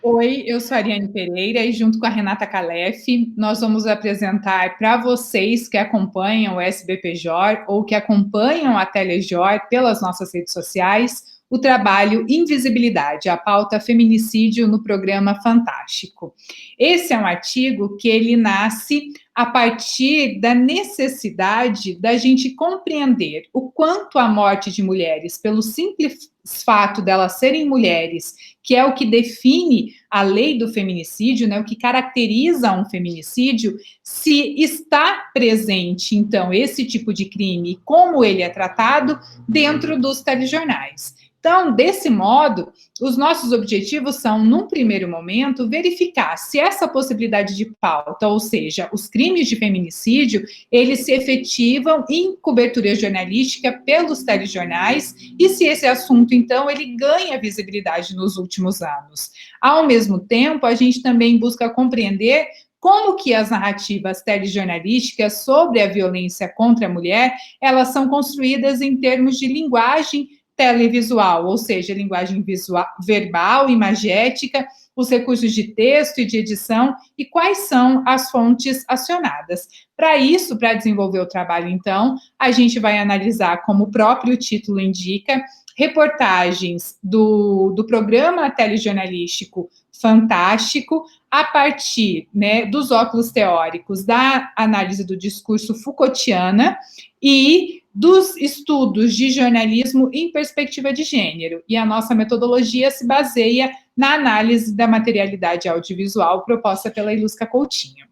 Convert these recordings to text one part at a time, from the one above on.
Oi, eu sou a Ariane Pereira e junto com a Renata Calef, nós vamos apresentar para vocês que acompanham o SBPJOR ou que acompanham a Telejor pelas nossas redes sociais, o trabalho Invisibilidade, a pauta feminicídio no programa Fantástico. Esse é um artigo que ele nasce a partir da necessidade da gente compreender o quanto a morte de mulheres, pelo simples fato delas serem mulheres, que é o que define a lei do feminicídio, né, o que caracteriza um feminicídio, se está presente, então, esse tipo de crime, como ele é tratado dentro dos telejornais. Então, desse modo, os nossos objetivos são, num primeiro momento, verificar se essa possibilidade de pauta, ou seja, os crimes de feminicídio, eles se efetivam em cobertura jornalística pelos telejornais e se esse assunto, então, ele ganha visibilidade nos últimos anos. Ao mesmo tempo, a gente também busca compreender como que as narrativas telejornalísticas sobre a violência contra a mulher, elas são construídas em termos de linguagem televisual, ou seja, linguagem visual, verbal, imagética, os recursos de texto e de edição e quais são as fontes acionadas. Para isso, para desenvolver o trabalho, então, a gente vai analisar, como o próprio título indica, reportagens do programa telejornalístico Fantástico, a partir, né, dos óculos teóricos da análise do discurso Foucaultiana e dos estudos de jornalismo em perspectiva de gênero. E a nossa metodologia se baseia na análise da materialidade audiovisual proposta pela Ilusca Coutinho.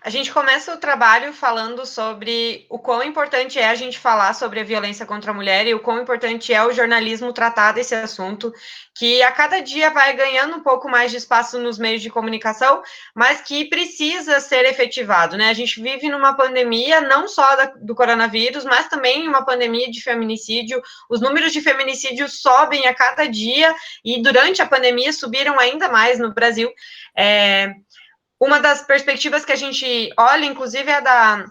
A gente começa o trabalho falando sobre o quão importante é a gente falar sobre a violência contra a mulher e o quão importante é o jornalismo tratar desse assunto, que a cada dia vai ganhando um pouco mais de espaço nos meios de comunicação, mas que precisa ser efetivado, né? A gente vive numa pandemia, não só do coronavírus, mas também uma pandemia de feminicídio. Os números de feminicídio sobem a cada dia e durante a pandemia subiram ainda mais no Brasil. Uma das perspectivas que a gente olha, inclusive, é da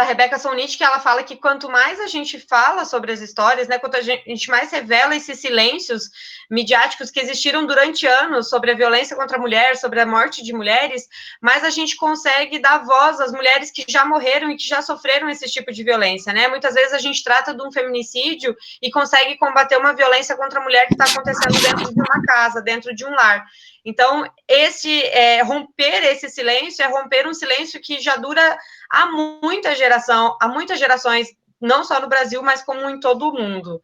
Rebeca Solnit, que ela fala que quanto mais a gente fala sobre as histórias, né, quanto a gente mais revela esses silêncios midiáticos que existiram durante anos sobre a violência contra a mulher, sobre a morte de mulheres, mais a gente consegue dar voz às mulheres que já morreram e que já sofreram esse tipo de violência, né? Muitas vezes a gente trata de um feminicídio e consegue combater uma violência contra a mulher que está acontecendo dentro de uma casa, dentro de um lar. Então, romper esse silêncio é romper um silêncio que já dura há muitas gerações, não só no Brasil, mas como em todo o mundo.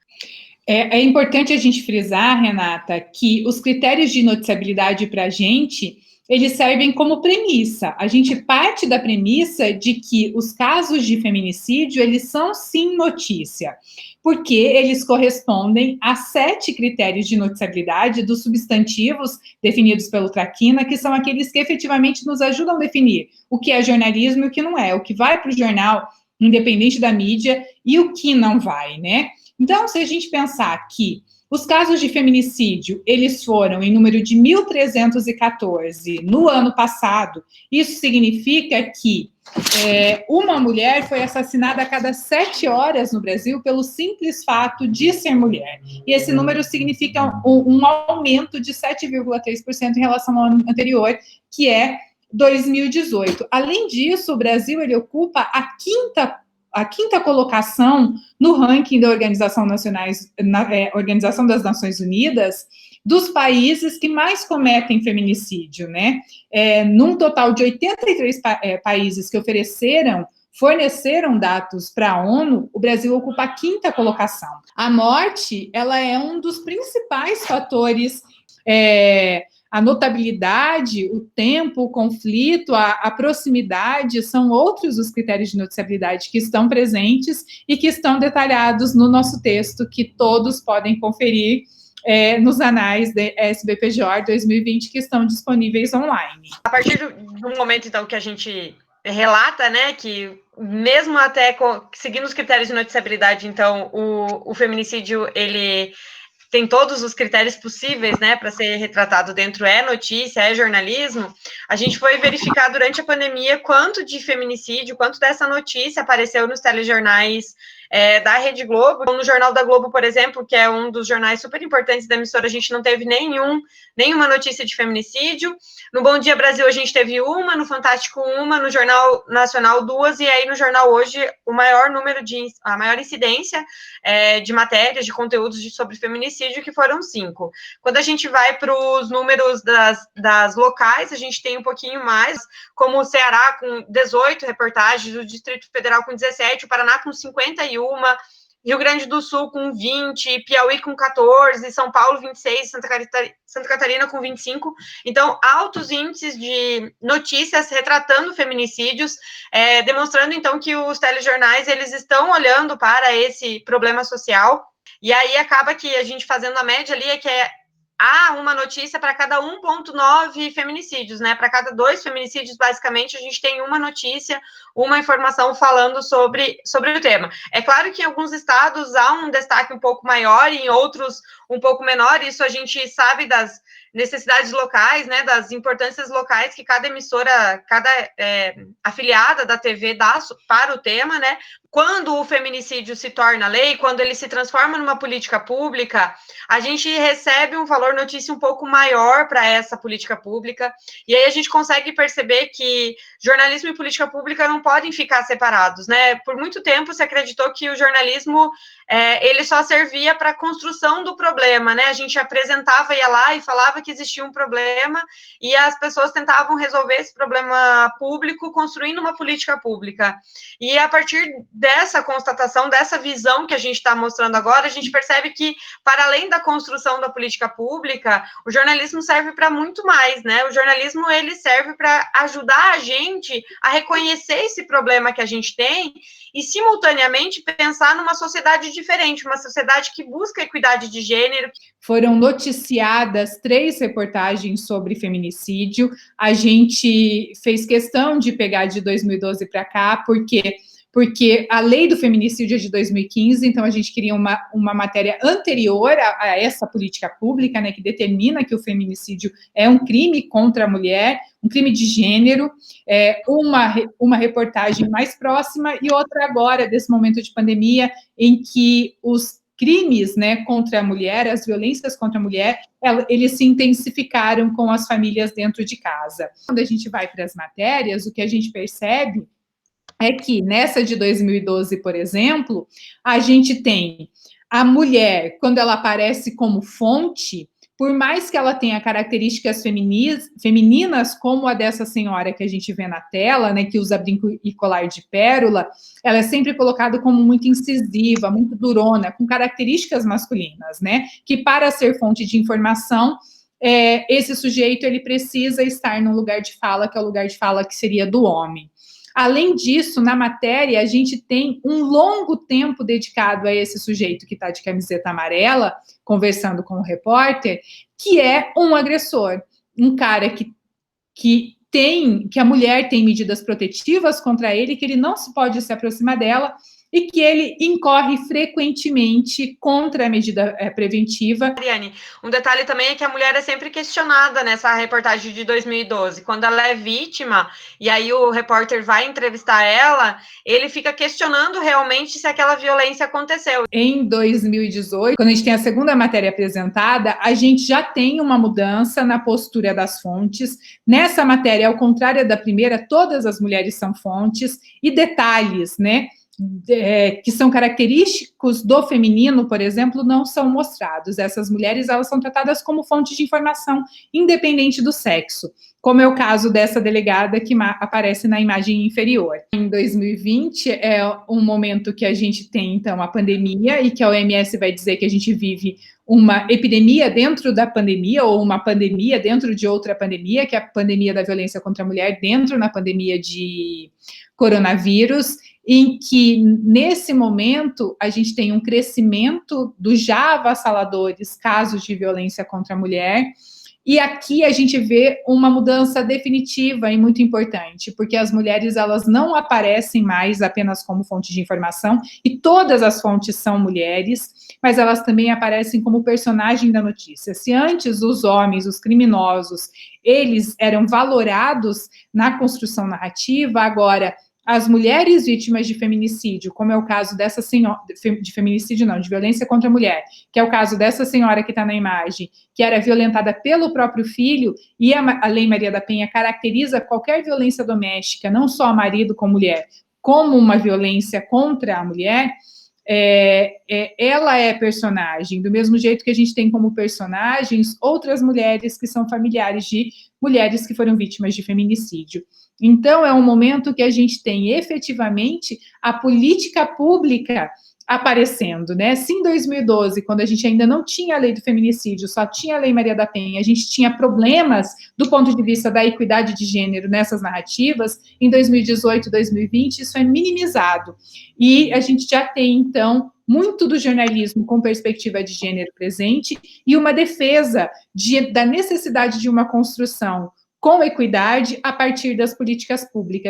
É importante a gente frisar, Renata, que os critérios de noticiabilidade para a gente, eles servem como premissa. A gente parte da premissa de que os casos de feminicídio, eles são sim notícia, porque eles correspondem a 7 critérios de noticiabilidade dos substantivos definidos pelo Traquina, que são aqueles que efetivamente nos ajudam a definir o que é jornalismo e o que não é, o que vai para o jornal, independente da mídia, e o que não vai, né? Então, se a gente pensar que os casos de feminicídio, eles foram em número de 1.314 no ano passado, isso significa que uma mulher foi assassinada a cada 7 horas no Brasil pelo simples fato de ser mulher. E esse número significa um aumento de 7,3% em relação ao ano anterior, que é 2018. Além disso, o Brasil ele ocupa a quinta colocação no ranking da Organização das Nações Unidas dos países que mais cometem feminicídio, né? Num total de 83 países que forneceram dados para a ONU, o Brasil ocupa a quinta colocação. A morte, ela é um dos principais fatores, a notabilidade, o tempo, o conflito, a proximidade, são outros os critérios de noticiabilidade que estão presentes e que estão detalhados no nosso texto, que todos podem conferir nos anais da SBPJOR 2020, que estão disponíveis online. A partir do momento, então, que a gente relata, né, que mesmo até seguindo os critérios de noticiabilidade, então, o feminicídio, ele tem todos os critérios possíveis, né, para ser retratado dentro, é notícia, é jornalismo, a gente foi verificar durante a pandemia quanto de feminicídio, quanto dessa notícia apareceu nos telejornais da Rede Globo. No Jornal da Globo, por exemplo, que é um dos jornais super importantes da emissora, a gente não teve nenhuma notícia de feminicídio. No Bom Dia Brasil, a gente teve uma, no Fantástico uma, no Jornal Nacional duas, e aí no Jornal Hoje, a maior incidência de matérias, de conteúdos sobre feminicídio, que foram 5. Quando a gente vai para os números das locais, a gente tem um pouquinho mais, como o Ceará com 18 reportagens, o Distrito Federal com 17, o Paraná com 51, Rio Grande do Sul com 20, Piauí com 14, São Paulo 26, Santa Catarina com 25. Então, altos índices de notícias retratando feminicídios, demonstrando, então, que os telejornais, eles estão olhando para esse problema social. E aí acaba que a gente fazendo a média ali há uma notícia para cada 1,9 feminicídios, né? Para cada 2 feminicídios, basicamente, a gente tem uma notícia, uma informação falando sobre o tema. É claro que em alguns estados há um destaque um pouco maior, e em outros um pouco menor. Isso a gente sabe das necessidades locais, né? Das importâncias locais que cada emissora, cada afiliada da TV dá para o tema, né? Quando o feminicídio se torna lei, quando ele se transforma numa política pública, a gente recebe um valor notícia um pouco maior para essa política pública, e aí a gente consegue perceber que jornalismo e política pública não podem ficar separados, né? Por muito tempo se acreditou que o jornalismo, ele só servia para a construção do problema, né? A gente apresentava, ia lá e falava que existia um problema, e as pessoas tentavam resolver esse problema público construindo uma política pública. E a partir dessa constatação, dessa visão que a gente está mostrando agora, a gente percebe que, para além da construção da política pública, o jornalismo serve para muito mais, né? O jornalismo, ele serve para ajudar a gente a reconhecer esse problema que a gente tem e, simultaneamente, pensar numa sociedade diferente, uma sociedade que busca equidade de gênero. Foram noticiadas 3 reportagens sobre feminicídio. A gente fez questão de pegar de 2012 para cá, porque a lei do feminicídio é de 2015, então a gente queria uma matéria anterior a essa política pública, né, que determina que o feminicídio é um crime contra a mulher, um crime de gênero, uma reportagem mais próxima e outra agora, desse momento de pandemia, em que os crimes, né, contra a mulher, as violências contra a mulher, eles se intensificaram com as famílias dentro de casa. Quando a gente vai para as matérias, o que a gente percebe é que nessa de 2012, por exemplo, a gente tem a mulher, quando ela aparece como fonte, por mais que ela tenha características femininas, como a dessa senhora que a gente vê na tela, né, que usa brinco e colar de pérola, ela é sempre colocada como muito incisiva, muito durona, com características masculinas, né, que para ser fonte de informação, esse sujeito ele precisa estar no lugar de fala, que é o lugar de fala que seria do homem. Além disso, na matéria, a gente tem um longo tempo dedicado a esse sujeito que está de camiseta amarela, conversando com o repórter, que é um agressor, um cara que a mulher tem medidas protetivas contra ele, que ele não se pode se aproximar dela, e que ele incorre frequentemente contra a medida preventiva. Ariane, um detalhe também é que a mulher é sempre questionada nessa reportagem de 2012. Quando ela é vítima, e aí o repórter vai entrevistar ela, ele fica questionando realmente se aquela violência aconteceu. Em 2018, quando a gente tem a segunda matéria apresentada, a gente já tem uma mudança na postura das fontes. Nessa matéria, ao contrário da primeira, todas as mulheres são fontes, e detalhes, né, que são característicos do feminino, por exemplo, não são mostrados. Essas mulheres, elas são tratadas como fonte de informação, independente do sexo, como é o caso dessa delegada que aparece na imagem inferior. Em 2020, é um momento que a gente tem, então, a pandemia, e que a OMS vai dizer que a gente vive uma epidemia dentro da pandemia, ou uma pandemia dentro de outra pandemia, que é a pandemia da violência contra a mulher, dentro da pandemia de coronavírus, em que, nesse momento, a gente tem um crescimento dos já avassaladores casos de violência contra a mulher, e aqui a gente vê uma mudança definitiva e muito importante, porque as mulheres, elas não aparecem mais apenas como fonte de informação, e todas as fontes são mulheres, mas elas também aparecem como personagem da notícia. Se antes os homens, os criminosos, eles eram valorados na construção narrativa, agora as mulheres vítimas de feminicídio, como é o caso dessa senhora, de feminicídio não, de violência contra a mulher, que é o caso dessa senhora que está na imagem, que era violentada pelo próprio filho, e a Lei Maria da Penha caracteriza qualquer violência doméstica, não só a marido com mulher, como uma violência contra a mulher, ela é personagem, do mesmo jeito que a gente tem como personagens outras mulheres que são familiares de mulheres que foram vítimas de feminicídio. Então, é um momento que a gente tem efetivamente a política pública aparecendo, né? Se em 2012, quando a gente ainda não tinha a lei do feminicídio, só tinha a Lei Maria da Penha, a gente tinha problemas do ponto de vista da equidade de gênero nessas narrativas, em 2018, 2020, isso é minimizado. E a gente já tem, então, muito do jornalismo com perspectiva de gênero presente e uma defesa da necessidade de uma construção com equidade a partir das políticas públicas.